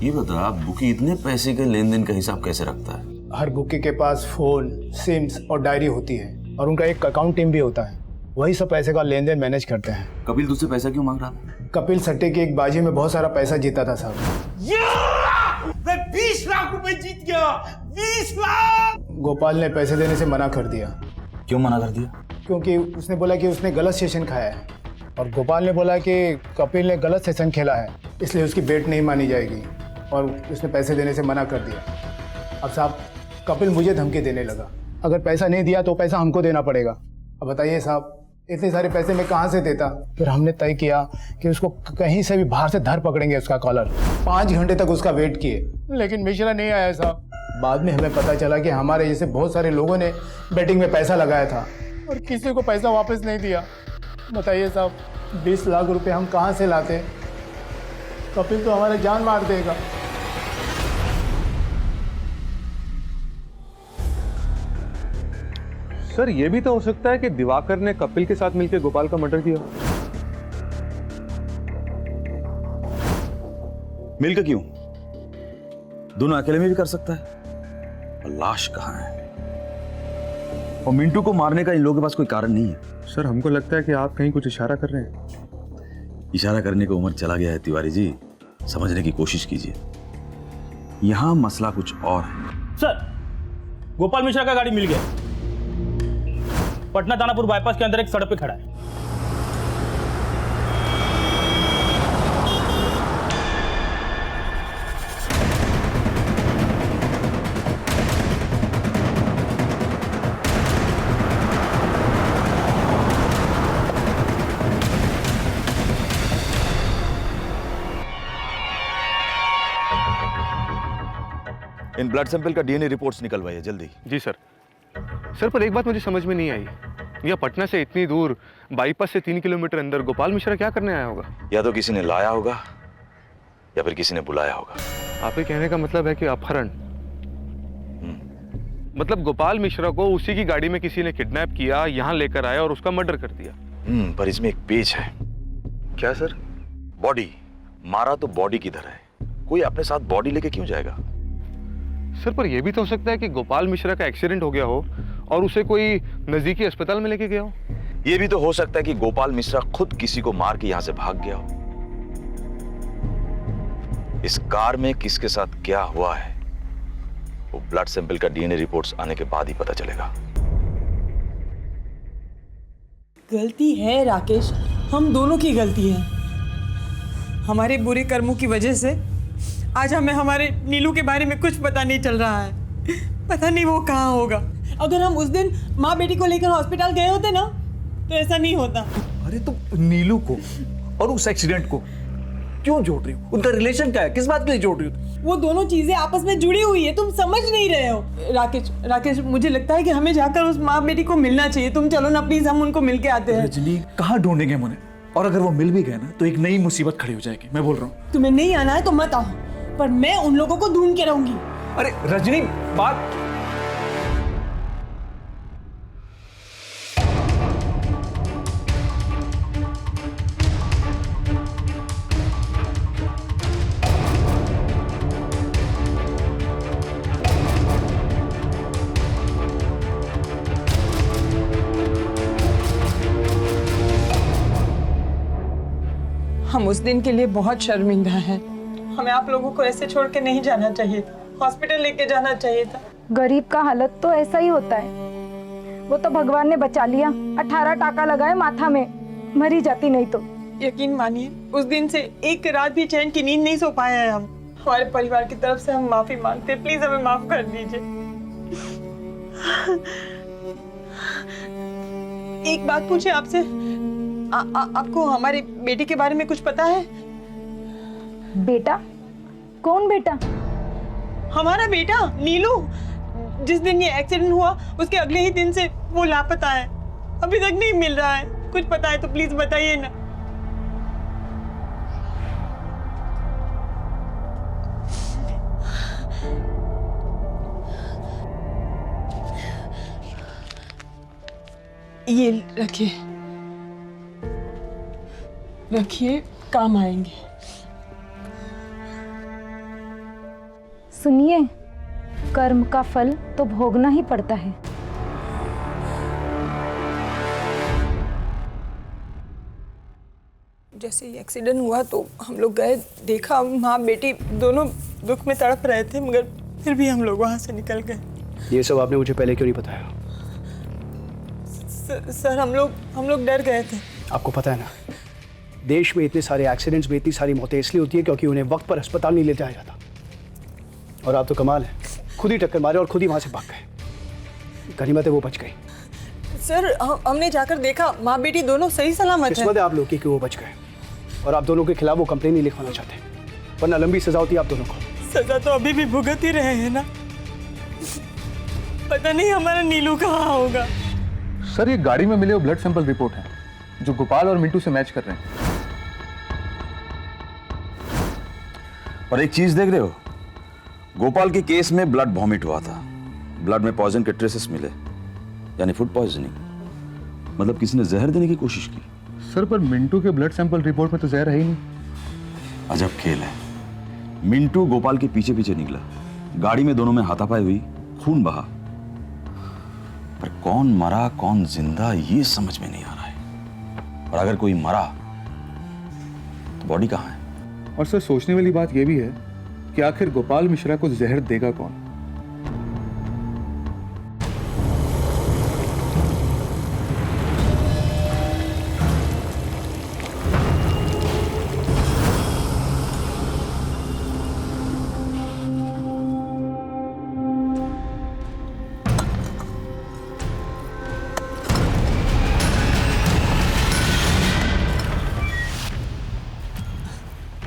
ये बता, बुकी इतने पैसे के लेन देन का हिसाब कैसे रखता है? हर बुकी के पास फोन, सिम्स और डायरी होती है और उनका एक अकाउंट टीम भी होता है। वही सब पैसे का लेन देन मैनेज करते हैं। कपिल तुझसे पैसा क्यों मांग रहा था? कपिल सट्टे की एक बाजी में बहुत सारा पैसा जीता था साहब। मैं 20 लाख रुपए जीत गया। 20 लाख। गोपाल ने पैसे देने से मना कर दिया। क्यों मना कर दिया? क्योंकि उसने बोला कि उसने गलत सेशन खाया है और गोपाल ने बोला कि कपिल ने गलत सेशन खेला है, इसलिए उसकी बेट नहीं मानी जाएगी और उसने पैसे देने से मना कर दिया। अब साहब कपिल मुझे धमकी देने लगा, अगर पैसा नहीं दिया तो पैसा हमको देना पड़ेगा। अब बताइए साहब, इतने सारे पैसे मैं कहाँ से देता? फिर हमने तय किया कि उसको कहीं से भी बाहर से धर पकड़ेंगे उसका कॉलर। 5 घंटे तक उसका वेट किए, लेकिन मिश्रा नहीं आया साहब। बाद में हमें पता चला कि हमारे जैसे बहुत सारे लोगों ने बैटिंग में पैसा लगाया था और किसी को पैसा वापस नहीं दिया। बताइए साहब, 20 लाख रुपए हम कहाँ से लाते? कपिल तो हमारे जान मार देगा। सर ये भी तो हो सकता है कि दिवाकर ने कपिल के साथ मिलकर गोपाल का मर्डर किया। मिलकर क्यों? दोनों अकेले में भी कर सकता है। और लाश कहाँ है? और मिंटू को मारने का इन लोगों के पास कोई कारण नहीं है। सर हमको लगता है कि आप कहीं कुछ इशारा कर रहे हैं। इशारा करने का उम्र चला गया है तिवारी जी, समझने की कोशिश कीजिए। यहां मसला कुछ और है। सर गोपाल मिश्रा का गाड़ी मिल गया, पटना दानापुर बाईपास के अंदर एक सड़क पे खड़ा है। इन ब्लड सैंपल का डीएनए रिपोर्ट्स निकलवाइए जल्दी। जी सर। सर पर एक बात मुझे समझ में नहीं आई, यह पटना से इतनी दूर बाईपास से 3 किलोमीटर अंदर गोपाल मिश्रा क्या करने आया होगा? या तो किसी ने लाया होगा या फिर किसी ने बुलाया होगा। आपके कहने का मतलब है कि अपहरण? मतलब गोपाल मिश्रा को उसी की गाड़ी में किसी ने किडनैप किया, यहाँ लेकर आया और उसका मर्डर कर दिया। पर इसमें एक पेच है। क्या सर? बॉडी मारा तो बॉडी किधर है? कोई अपने साथ बॉडी लेके क्यों जाएगा? सर पर यह भी तो हो सकता है कि गोपाल मिश्रा का एक्सीडेंट हो गया हो और उसे कोई नजदीकी अस्पताल में लेके गया हो। यह भी तो हो सकता है कि गोपाल मिश्रा खुद किसी को मार के यहां से भाग गया हो। इस कार में किसके साथ क्या हुआ है वो ब्लड सैंपल का डीएनए रिपोर्ट्स आने के बाद ही पता चलेगा। गलती है राकेश, हम दोनों की गलती है। हमारे बुरे कर्मों की वजह से आज हमें हमारे नीलू के बारे में कुछ पता नहीं चल रहा है। पता नहीं वो कहाँ होगा। अगर हम उस दिन माँ बेटी को लेकर हॉस्पिटल गए होते ना तो ऐसा नहीं होता। अरे तो नीलू को और उस एक्सीडेंट को क्यों जोड़ रही हो? उनका रिलेशन क्या है? किस बात के लिए जोड़ रही हो? वो दोनों चीजें आपस में जुड़ी हुई है, तुम समझ नहीं रहे हो। राकेश मुझे लगता है कि हमें जाकर उस माँ बेटी को मिलना चाहिए। तुम चलो ना प्लीज, हम उनको मिल के आते हैं। रजनी कहाँ ढूंढेंगे हम उन्हें? और अगर वो मिल भी गए ना तो एक नई मुसीबत खड़ी हो जाएगी। मैं बोल रहा हूँ तुम्हें नहीं आना है तो मत आओ, पर मैं उन लोगों को ढूंढ के रहूंगी। अरे रजनी बात हम उस दिन के लिए बहुत शर्मिंदा हैं। हमें आप लोगों को ऐसे छोड़ के नहीं जाना चाहिए था, हॉस्पिटल लेके जाना चाहिए था। गरीब का हालत तो ऐसा ही होता है। वो तो भगवान ने बचा लिया, 18 टाका लगाए माथा में, मरी जाती नहीं तो। यकीन मानिए उस दिन से एक रात भी चैन की नींद नहीं सो पाए हैं हम। हमारे परिवार की तरफ से हम माफी मांगते हैं, प्लीज हमें माफ कर दीजिए। एक बात पूछे आपसे, आपको हमारे बेटे के बारे में कुछ पता है? बेटा? कौन बेटा? हमारा बेटा नीलू। जिस दिन ये एक्सीडेंट हुआ उसके अगले ही दिन से वो लापता है, अभी तक नहीं मिल रहा है। कुछ पता है तो प्लीज बताइए ना। ये रखिए, रखिए, काम आएंगे। सुनिए, कर्म का फल तो भोगना ही पड़ता है। जैसे ही एक्सीडेंट हुआ तो हम लोग गए, देखा माँ बेटी दोनों दुख में तड़प रहे थे, मगर फिर भी हम लोग वहाँ से निकल गए। ये सब आपने मुझे पहले क्यों नहीं बताया? सर हम लोग डर गए थे। आपको पता है ना, देश में इतने सारे एक्सीडेंट्स में इतनी सारी मौतें इसलिए होती है क्योंकि उन्हें वक्त पर अस्पताल नहीं ले जाया जाता। और आप तो कमाल है, खुद ही टक्कर मारे और खुद ही वहां से भाग गए। गनीमत है वो बच गई। सर हमने जाकर देखा, माँ बेटी दोनों सही सलामत हैं। किस्मत है आप लोग की कि वो बच गए, और आप दोनों के खिलाफ वो कंप्लेन नहीं लिखवाना चाहते, वरना लंबी सजा होती है आप दोनों को। सजा तो अभी भी भुगत ही रहे हैं ना। पता नहीं हमारा नीलू कहाँ होगा। सर ये गाड़ी में मिले वो ब्लड सैंपल रिपोर्ट है जो गोपाल और मिंटू से मैच कर रहे हैं। और एक चीज देख रहे हो, गोपाल के केस में ब्लड वॉमिट हुआ था, ब्लड में पॉइजन के ट्रेसेस मिले, यानी फूड पॉइजनिंग। मतलब किसी ने जहर देने की कोशिश की। सर पर मिंटू के ब्लड सैंपल रिपोर्ट में तो जहर है ही नहीं। अजब खेल है। मिंटू गोपाल के पीछे पीछे निकला, गाड़ी में दोनों में हाथापाई हुई, खून बहा, पर कौन मरा कौन जिंदा ये समझ में नहीं आ रहा है। और अगर कोई मरा तो बॉडी कहाँ है? और सर सोचने वाली बात यह भी है कि आखिर गोपाल मिश्रा को जहर देगा कौन?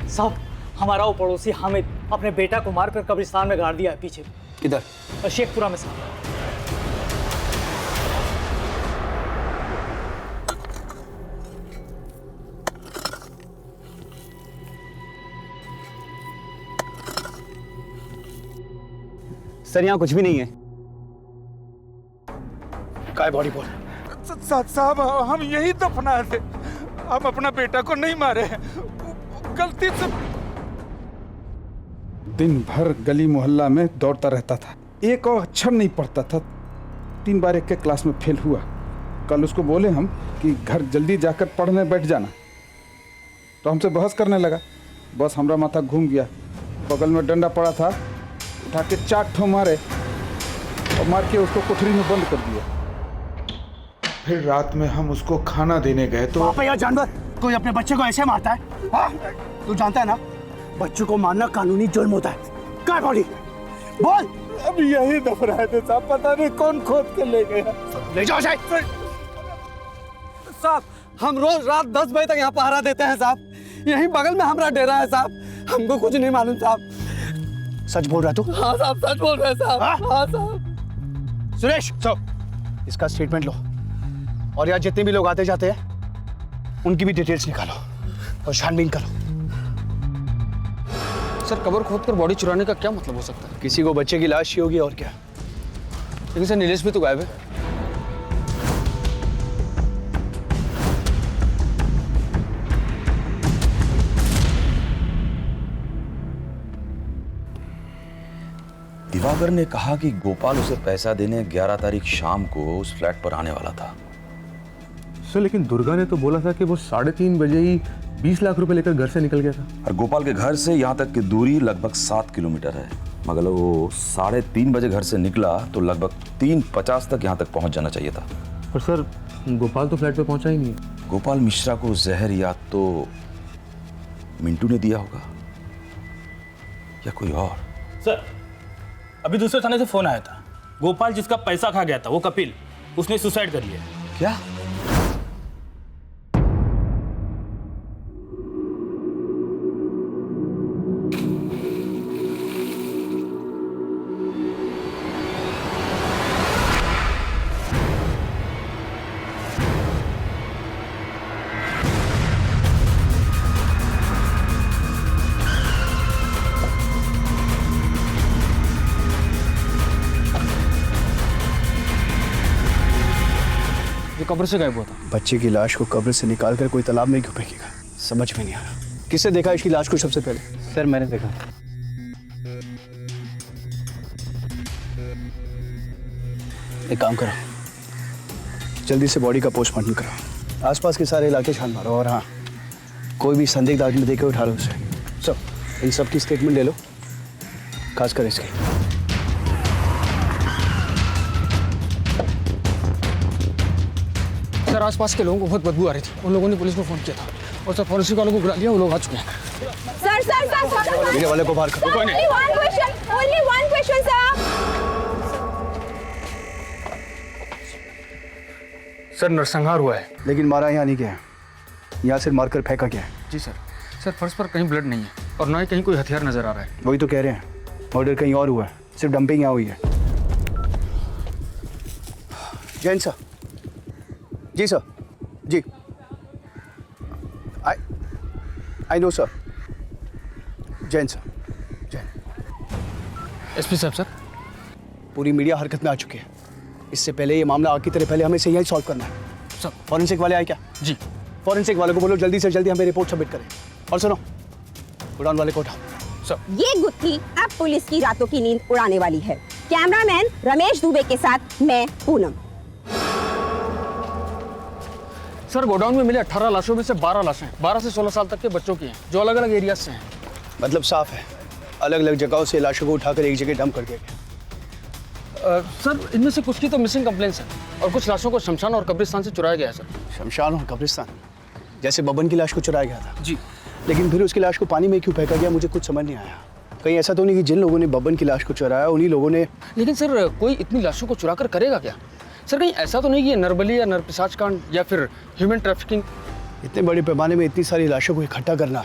साहब, हमारा वो पड़ोसी हामिद अपने बेटा को मारकर कब्रिस्तान में गाड़ दिया है पीछे। किधर? शेखपुरा में साहब। सर यहाँ कुछ भी नहीं है। काय बॉडी बोल। साहब हम यही दफनाए थे, हम अपना बेटा को नहीं मारे हैं, गलती से। दिन भर गली मोहल्ला में दौड़ता रहता था, एक और अक्षर नहीं पढ़ता था, 3 बार एक के क्लास में फेल हुआ। कल उसको बोले हम कि घर जल्दी जाकर पढ़ने बैठ जाना, तो हमसे बहस करने लगा। बस हमारा माथा घूम गया। बगल में डंडा पड़ा था, उठा के 4 ठो मारे और मार के उसको कोठरी में बंद कर दिया। फिर रात में हम उसको खाना देने गए तो पापा यार जानवर कोई अपने बच्चे को ऐसे मारता है? हाँ? तू जानता है ना, बच्चों को मारना कानूनी जुर्म होता है। काय बॉडी बोल। अब यही दफनाए थे साहब, पता नहीं कौन खोद के ले गया। ले जाओ साहब। साहब हम रोज रात 10 बजे तक यहाँ पहरा देते हैं साहब, यहीं बगल में हमारा डेरा है साहब, हमको कुछ नहीं मालूम साहब। सच बोल रहा तू? हाँ साहब सच बोल रहे हैं साहब। हाँ साहब। सुरेश इसका स्टेटमेंट लो, और यहाँ जितने भी लोग आते जाते हैं उनकी भी डिटेल्स निकालो और छानबीन करो। सर कबर खोदकर बॉडी चुराने का क्या मतलब हो सकता है? किसी को बच्चे की लाश ही होगी और क्या। लेकिन सर नीलेश भी तो गायब है। दिवाकर ने कहा कि गोपाल उसे पैसा देने 11 तारीख शाम को उस फ्लैट पर आने वाला था। सर लेकिन दुर्गा ने तो बोला था कि वो 3:30 बजे ही 20 लाख रुपए लेकर घर से निकल गया था। और गोपाल के घर से यहाँ तक की दूरी लगभग 7 किलोमीटर है, मगर वो 3:30 बजे घर से निकला तो लगभग 3:50 तक यहाँ तक पहुँच जाना चाहिए था। पर सर गोपाल तो फ्लैट पे पहुंचा ही नहीं है। गोपाल मिश्रा को जहर या तो मिंटू ने दिया होगा या कोई और। सर अभी दूसरे थाने से फोन आया था, गोपाल जिसका पैसा खा गया था वो कपिल, उसने सुसाइड कर लिया। क्या? कब्र से गायब हुआ था। बच्चे की लाश को कब्र से निकाल कर कोई तालाब में क्यों फेंकेगा, समझ में नहीं आ रहा। किसने देखा इसकी लाश को सबसे पहले? सर मैंने देखा। एक काम करो, जल्दी से बॉडी का पोस्टमार्टम कराओ, आसपास के सारे इलाके छान मारो, और हाँ कोई भी संदिग्ध आदमी देखे उठा लो उसे। सब इन सब की स्टेटमेंट ले लो, खासकर इसकी। सर आसपास के लोगों को बहुत बदबू आ रही थी, उन लोगों ने पुलिस को फोन किया था और सर फॉरेंसिक वालों को बुला लिया, वो लोग आ चुके हैं। सर मेरे वाले को बाहर करो। only one question सर नरसंहार हुआ है। लेकिन मारा यहाँ नहीं गया है, यहाँ से मारकर फेंका गया है। जी सर। सर फर्श पर कहीं ब्लड नहीं है और ना ही कहीं कोई हथियार नजर आ रहा है। वही तो कह रहे हैं, मर्डर कहीं और हुआ है, सिर्फ डंपिंग यहाँ हुई है। जैन सर। जी सर। जी I know sir. Jain sir. Jain. SP साहब सर। पूरी मीडिया हरकत में आ चुकी है, इससे पहले ये मामला आग की तरह फैले, हमें इसे यही सॉल्व करना है। सर फॉरेंसिक वाले आए क्या? जी। फॉरेंसिक वाले को बोलो जल्दी से जल्दी हमें रिपोर्ट सबमिट करें। और सुनो, उड़ान वाले को उठाओ। सर। ये गुत्थी अब पुलिस की रातों की नींद उड़ाने वाली है। कैमरामैन रमेश दुबे के साथ मैं पूनम। सर गोडाउन में मिले 18 लाशों में से 12 लाशें 12 से 16 साल तक के बच्चों की हैं, जो अलग अलग एरिया से हैं। मतलब साफ है, अलग अलग जगहों से लाशों को उठाकर एक जगह डंप कर दिया गया। सर इनमें से कुछ की तो मिसिंग कंप्लेंट्स हैं और कुछ लाशों को शमशान और कब्रिस्तान से चुराया गया है। सर शमशान और कब्रिस्तान, जैसे बबन की लाश को चुराया गया था। जी। लेकिन फिर उसकी लाश को पानी में क्यों फेंका गया, मुझे कुछ समझ नहीं आया। कहीं ऐसा तो नहीं कि जिन लोगों ने बबन की लाश को चुराया उन्हीं लोगों ने। लेकिन सर कोई इतनी लाशों को चुरा कर करेगा क्या? सर कहीं ऐसा तो नहीं कि ये नरबली या नरपिशाच कांड या फिर ह्यूमन ट्रैफिकिंग? इतने बड़े पैमाने में इतनी सारी लाशों को इकट्ठा करना,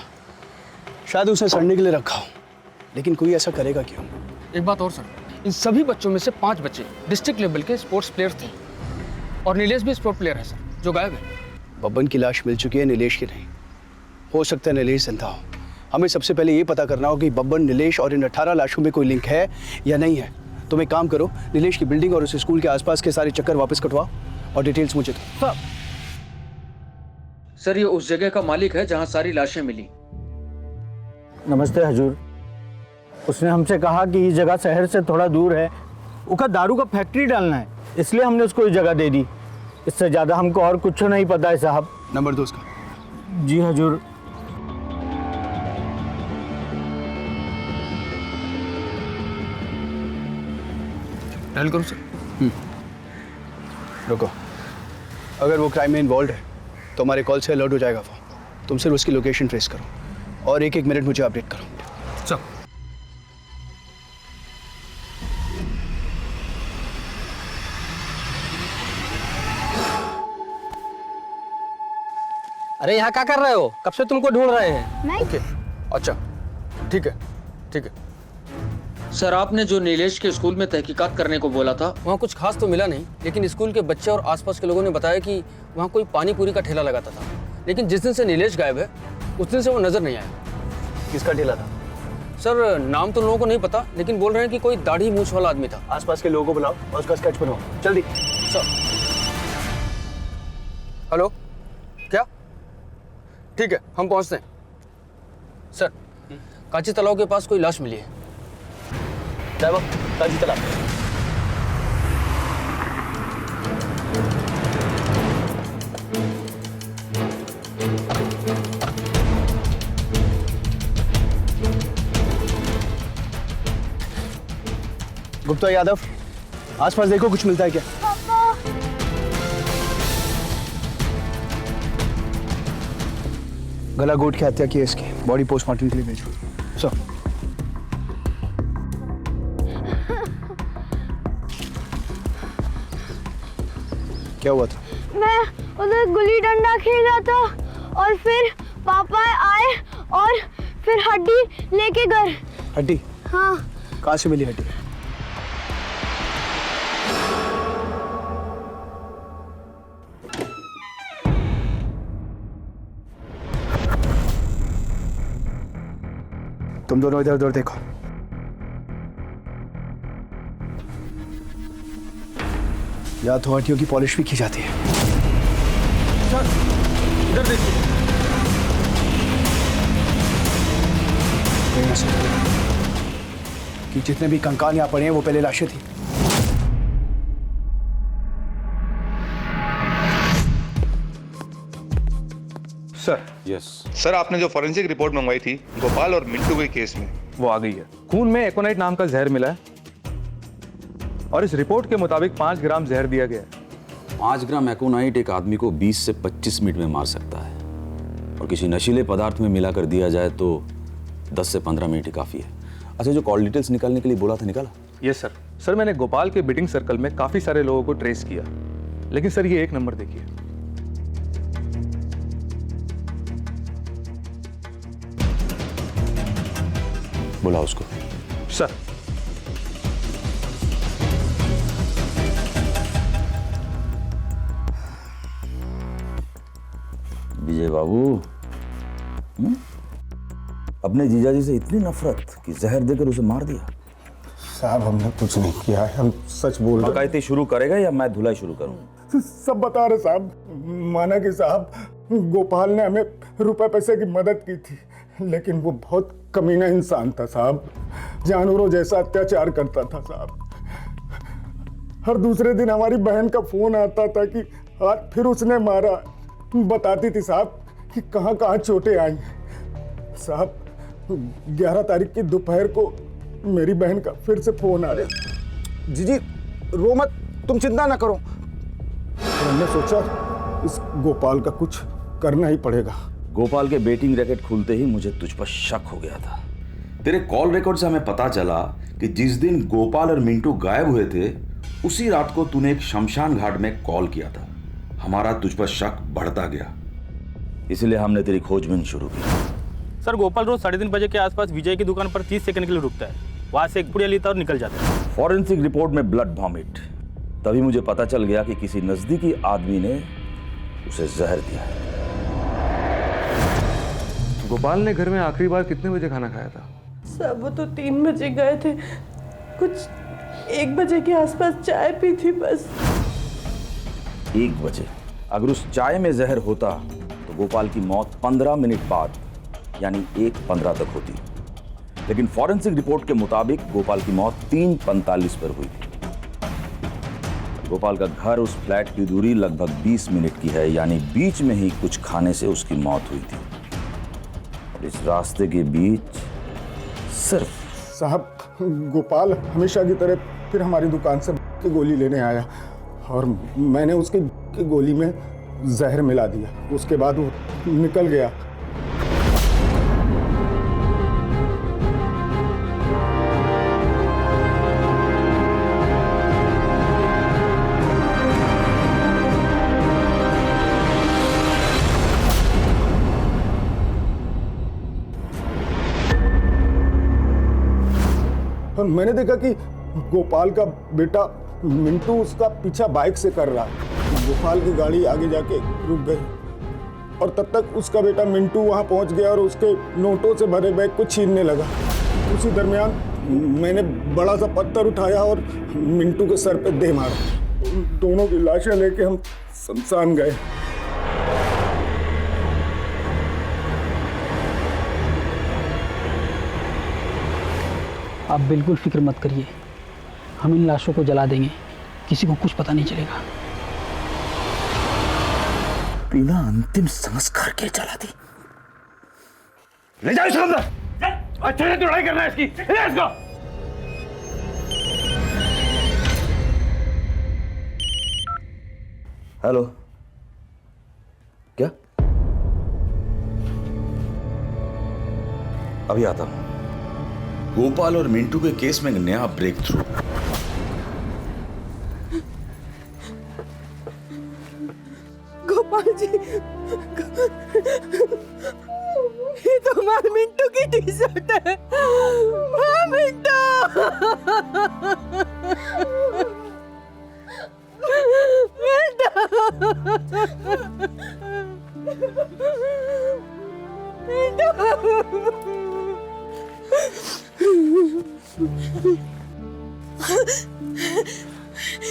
शायद उसने सड़ने के लिए रखा हो, लेकिन कोई ऐसा करेगा क्यों? एक बात और सर, इन सभी बच्चों में से 5 बच्चे डिस्ट्रिक्ट लेवल के स्पोर्ट्स प्लेयर्स थे और नीलेश भी स्पोर्ट प्लेयर है सर, जो गायब है। बबन की लाश मिल चुकी है, नीलेश की नहीं। हो सकता है नीलेश जिंदा हो। हमें सबसे पहले ये पता करना हो कि बबन, नीलेश और इन 18 लाशों में कोई लिंक है या नहीं है। तुम एक काम करो, नीलेश की बिल्डिंग और उस स्कूल के आसपास के सारे चक्कर वापस कटवाओ और डिटेल्स मुझे दो। सर ये उस जगह का मालिक है जहाँ सारी लाशें मिली। नमस्ते हजूर। उसने हमसे कहा कि ये जगह शहर से थोड़ा दूर है, उसका दारू का फैक्ट्री डालना है, इसलिए हमने उसको ये जगह दे दी। इससे ज़्यादा हमको और कुछ नहीं पता है साहब। नंबर दो उसका। जी हजूर। डायल करूँ सर? रुको, अगर वो क्राइम में इन्वॉल्व है तो हमारे कॉल से अलर्ट हो जाएगा वो। तुम सिर्फ उसकी लोकेशन ट्रेस करो और एक मिनट मुझे अपडेट करो। सर। अरे यहाँ क्या कर रहे हो? कब से तुमको ढूंढ रहे हैं। ओके अच्छा ठीक है ठीक है। सर आपने जो नीलेश के स्कूल में तहकीकात करने को बोला था, वहाँ कुछ खास तो मिला नहीं, लेकिन स्कूल के बच्चे और आसपास के लोगों ने बताया कि वहाँ कोई पानी पूरी का ठेला लगाता था। लेकिन जिस दिन से नीलेश गायब है उस दिन से वो नजर नहीं आया। किसका ठेला था? सर नाम तो लोगों को नहीं पता, लेकिन बोल रहे हैं कि कोई दाढ़ी मूंछ वाला आदमी था। आसपास के लोगों को बुलाओ और उसका स्केच बनाओ जल्दी। सर। हेलो क्या? ठीक है हम पहुंचते हैं। सर काची तालाब के पास कोई लाश मिली है। ड्राइवर काची तालाब। गुप्ता यादव, आसपास देखो कुछ मिलता है क्या? गला घोट के हत्या की है इसकी, बॉडी पोस्टमार्टम के लिए भेजो। सर क्या हुआ था? मैं उधर गुल्ली डंडा खेल रहा था और फिर पापा आए और फिर हड्डी लेके गए। हड्डी? हाँ। कहाँ से मिली हड्डी? तुम दोनों इधर उधर देखो। या तो हड्डियों की पॉलिश भी की जाती है। सर इधर देखिए। कि जितने भी कंकाल यहाँ पड़े हैं वो पहले लाशें थी। सर यस सर, आपने जो फॉरेंसिक रिपोर्ट मंगवाई थी गोपाल और मिंटू के केस में, वो आ गई है। खून में एकोनाइट नाम का जहर मिला है और इस रिपोर्ट के मुताबिक 5 ग्राम जहर दिया गया है। 5 ग्राम एकोनाइट एक आदमी को 20 से 25 मिनट में मार सकता है, और किसी नशीले पदार्थ में मिलाकर दिया जाए तो 10 से 15 मिनट ही काफ़ी है। अच्छा, जो कॉल डिटेल्स निकालने के लिए बोला था, निकाला? Yes sir. सर, मैंने गोपाल के बिटिंग सर्कल में काफ़ी सारे लोगों को ट्रेस किया, लेकिन सर ये एक नंबर देखिए। बुला उसको। सर। विजय बाबू, अपने जीजाजी से इतनी नफरत कि जहर देकर उसे मार दिया? साहब, हमने कुछ नहीं किया है, हम सच बोल रहे हैं। बकायदे शुरू करेगा या मैं धुलाई शुरू करूं? सब बता रहे साहब। माना कि साहब गोपाल ने हमें रुपए पैसे की मदद की थी, लेकिन वो बहुत कमीना इंसान था साहब, जानवरों जैसा अत्याचार करता था साहब। हर दूसरे दिन हमारी बहन का फोन आता था कि आज फिर उसने मारा। बताती थी साहब कि कहाँ कहाँ चोटें आई। साहब, 11 तारीख की दोपहर को मेरी बहन का फिर से फोन आ रहा। जी रो मत, तुम चिंता ना करो। तो हमने सोचा इस गोपाल का कुछ करना ही पड़ेगा। गोपाल के बेटिंग रैकेट खुलते ही मुझे तुझ पर शक हो गया था। तेरे कॉल रिकॉर्ड से हमें पता चला कि जिस दिन गोपाल और मिंटू गायब हुए थे, उसी रात को तूने एक शमशान घाट में कॉल किया था। हमारा तुझ पर शक बढ़ता गया, इसलिए हमने तेरी खोजबीन शुरू की। सर, गोपाल रोज 3:30 बजे के आसपास विजय की दुकान पर 30 सेकंड के लिए रुकता है, वहां से एक पुड़िया लेता और निकल जाता है। फॉरेंसिक रिपोर्ट में ब्लड वॉमिट, तभी मुझे पता चल गया कि किसी नजदीकी आदमी ने उसे जहर दिया है। गोपाल ने घर में आखिरी बार कितने बजे खाना खाया था? सब वो तो 3 बजे गए थे, कुछ 1 बजे के आसपास चाय पी थी बस। 1 बजे? अगर उस चाय में जहर होता तो गोपाल की मौत 15 मिनट बाद यानी 1:15 तक होती, लेकिन फॉरेंसिक रिपोर्ट के मुताबिक गोपाल की मौत 3:45 पर हुई। गोपाल का घर उस फ्लैट की दूरी लगभग 20 मिनट की है, यानी बीच में ही कुछ खाने से उसकी मौत हुई थी। और इस रास्ते के बीच सिर्फ साहब, गोपाल हमेशा की तरह फिर हमारी दुकान से की गोली लेने आया और मैंने उसकी गोली में जहर मिला दिया। उसके बाद वो निकल गया। और मैंने देखा कि गोपाल का बेटा मिंटू उसका पीछा बाइक से कर रहा है। गोपाल की गाड़ी आगे जाके रुक गई और तब तक उसका बेटा मिंटू वहां पहुंच गया और उसके नोटों से भरे बैग को छीनने लगा। उसी दरमियान मैंने बड़ा सा पत्थर उठाया और मिंटू के सर पे दे मारा। दोनों की लाशें लेके हम शमशान गए। आप बिल्कुल फिक्र मत करिए, हम इन लाशों को जला देंगे, किसी को कुछ पता नहीं चलेगा। बिना अंतिम संस्कार के जला दी। ले जाओ इसको अंदर। अच्छे से लड़ाई करना है इसकी। ले इसको। हेलो, क्या? अभी आता हूं। गोपाल और मिंटू के केस में एक नया ब्रेक थ्रू। गोपाल जी, ये तो हमारे मिंटू की टी-शर्ट है। हाँ, मिंटू।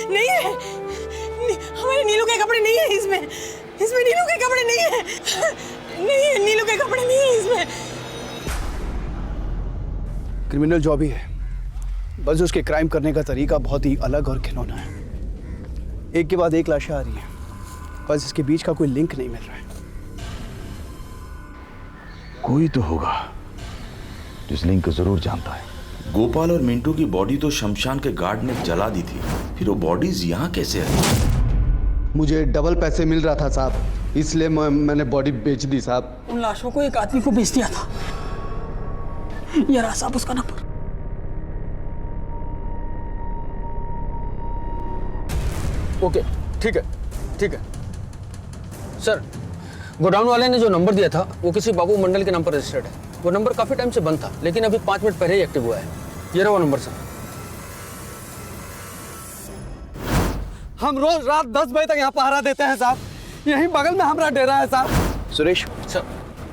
नहीं है, हमारे नीलू के कपड़े नहीं है इसमें। इसमें नीलू के कपड़े नहीं है। नहीं है, नीलू के कपड़े नहीं है इसमें। क्रिमिनल जॉब ही है, बस उसके क्राइम करने का तरीका बहुत ही अलग और घिनौना है। एक के बाद एक लाशें आ रही हैं, बस इसके बीच का कोई लिंक नहीं मिल रहा है। कोई तो होगा जो इस लिंक को जरूर जानता है। गोपाल और मिंटू की बॉडी तो शमशान के गार्ड ने जला दी थी, फिर वो बॉडीज यहाँ कैसे आई? मुझे डबल पैसे मिल रहा था साहब, इसलिए मैंने बॉडी बेच दी साहब। उन लाशों को एक आदमी को बेच दिया था। ये रहा साहब उसका नंबर। ओके, ठीक है, ठीक है। सर, गोडाउन वाले ने जो नंबर दिया था वो किसी बाबू मंडल के नाम पर रजिस्टर्ड है। वो नंबर काफी टाइम से बंद था, लेकिन अभी 5 मिनट पहले ही एक्टिव हुआ है। ये रहा वो नंबर सर। हम रोज रात 10 बजे तक यहाँ पहरा देते हैं साहब, यहीं बगल में हमारा डेरा है साहब। सुरेश सर,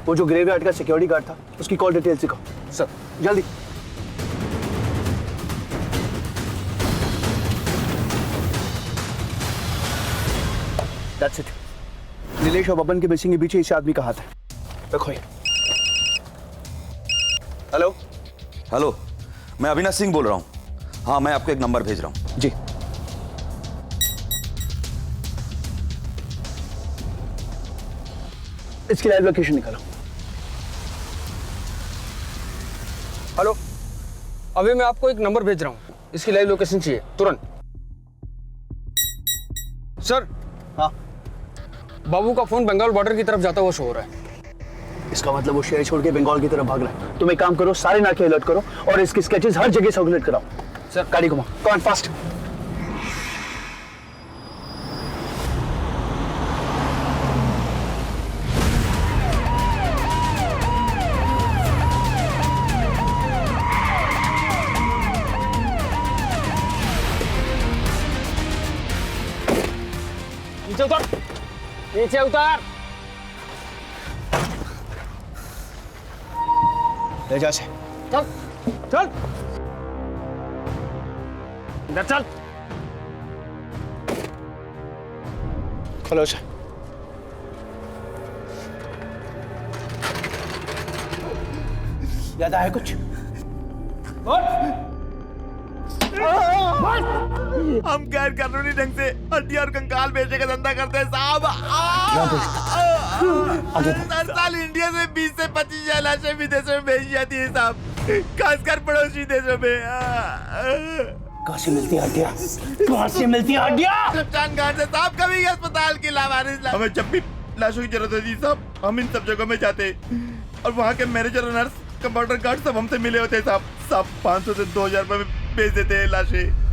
वो जो ग्रेवयार्ड का सिक्योरिटी गार्ड था उसकी कॉल डिटेल्स दिखाओ। सर जल्दी। That's it. नीलेश और बबन के मिसिंग के पीछे इस आदमी का हाथ है। रखो ये। हेलो हेलो, मैं अविनाश सिंह बोल रहा हूँ। हाँ, मैं आपको एक नंबर भेज रहा हूँ। जी। इसकी लाइव लोकेशन निकालो। हेलो, अभी मैं आपको एक नंबर भेज रहा हूँ, इसकी लाइव लोकेशन चाहिए तुरंत। सर। हाँ। बाबू का फोन बंगाल बॉर्डर की तरफ जाता हुआ शो हो रहा है। इसका मतलब वो शहर छोड़ के बंगाल की तरफ भाग रहा है। तुम एक काम करो, सारे नाके अलर्ट करो और इसकी स्केचेस हर जगह सर्कुलेट कराओ। सर, गाड़ी घुमाओ, कम ऑन फास्ट। नीचे उतर, नीचे उतर। ले जा से। चल, चल, इधर चल। खोलो से। याद आया कुछ? हम गैर कानूनी ढंग से हड्डियां और कंकाल बेचने का धंधा करते हैं साहब। हर साल इंडिया से 20 से 25 हजार लाशें विदेशों में भेजी जाती है साहब, खासकर पड़ोसी देशों में। कहाँ से मिलती है हड्डियां? कहाँ से मिलती है हड्डियां? शमशान घाट से साहब, कभी अस्पताल की लावारिस। हमें जब भी लाशों की जरूरत होती है साहब, हम इन सब जगहों में जाते और वहाँ के मैनेजर और नर्स, कंपाउंडर गार्ड सब हमसे मिले होते साहब। सब 500 से 2000 रुपए में बेच देते हैं लाशें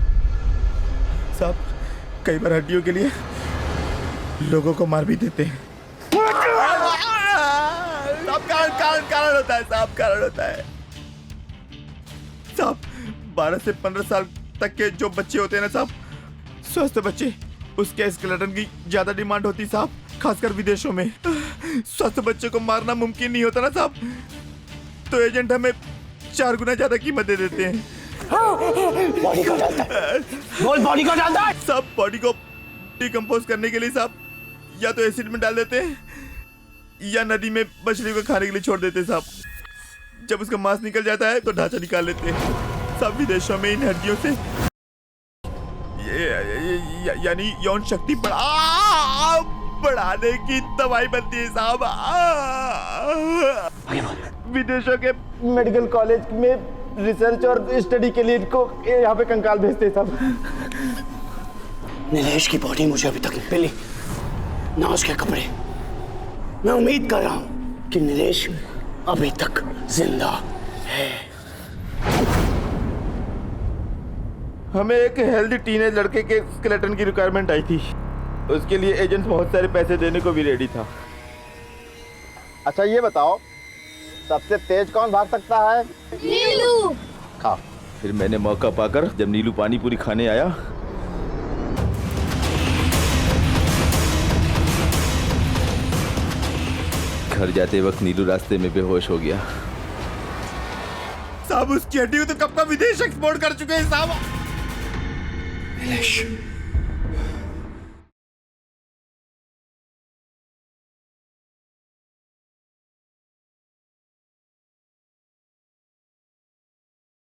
साहब। कई बार हड्डियों के लिए लोगों को मार भी देते हैं साहब। कारण होता है साहब, कारण होता है साहब। 12 से 15 साल तक के जो बच्चे होते हैं ना साहब, स्वस्थ बच्चे, उसके स्केलेटन की ज्यादा डिमांड होती है साहब, खासकर विदेशों में। स्वस्थ बच्चे को मारना मुमकिन नहीं होता ना साहब, तो एजेंट हमें 4 गुना ज्यादा कीमत दे देते हैं। बॉडी को डालता है, बोल बॉडी को डालता है। सब बॉडी को डिकम्पोज करने के लिए साहब या तो एसिड में डाल देते हैं या नदी में मछली को खाने के लिए छोड़ देते हैं साहब। जब उसका मांस निकल जाता है तो ढांचा निकाल लेते हैं। सब विदेशों में इन हड्डियों से यानी यौन शक्ति बढ़ाने की दवाई बनती है साहब। विदेशों के मेडिकल कॉलेज में रिसर्च और स्टडी के लिए इनको यहाँ पे कंकाल भेजते हैं साहब। नीलेश की बॉडी मुझे अभी तक नहीं मिली, ना उसके कपड़े। मैं उम्मीद कर रहा हूँ कि नीलेश अभी तक जिंदा है। हमें एक हेल्दी टीनेज लड़के के स्केलेटन की रिक्वायरमेंट आई थी, उसके लिए एजेंट बहुत सारे पैसे देने को भी रेडी था। अच्छा ये बताओ, सबसे तेज कौन भाग सकता है? नीलू। हाँ, फिर मैंने मौका पाकर जब नीलू पानी पूरी खाने आया, घर जाते वक्त नीलू रास्ते में बेहोश हो गया साहब। उसकी हड्डी तो कब का विदेश एक्सपोर्ट कर चुके हैं साहब। नीलेश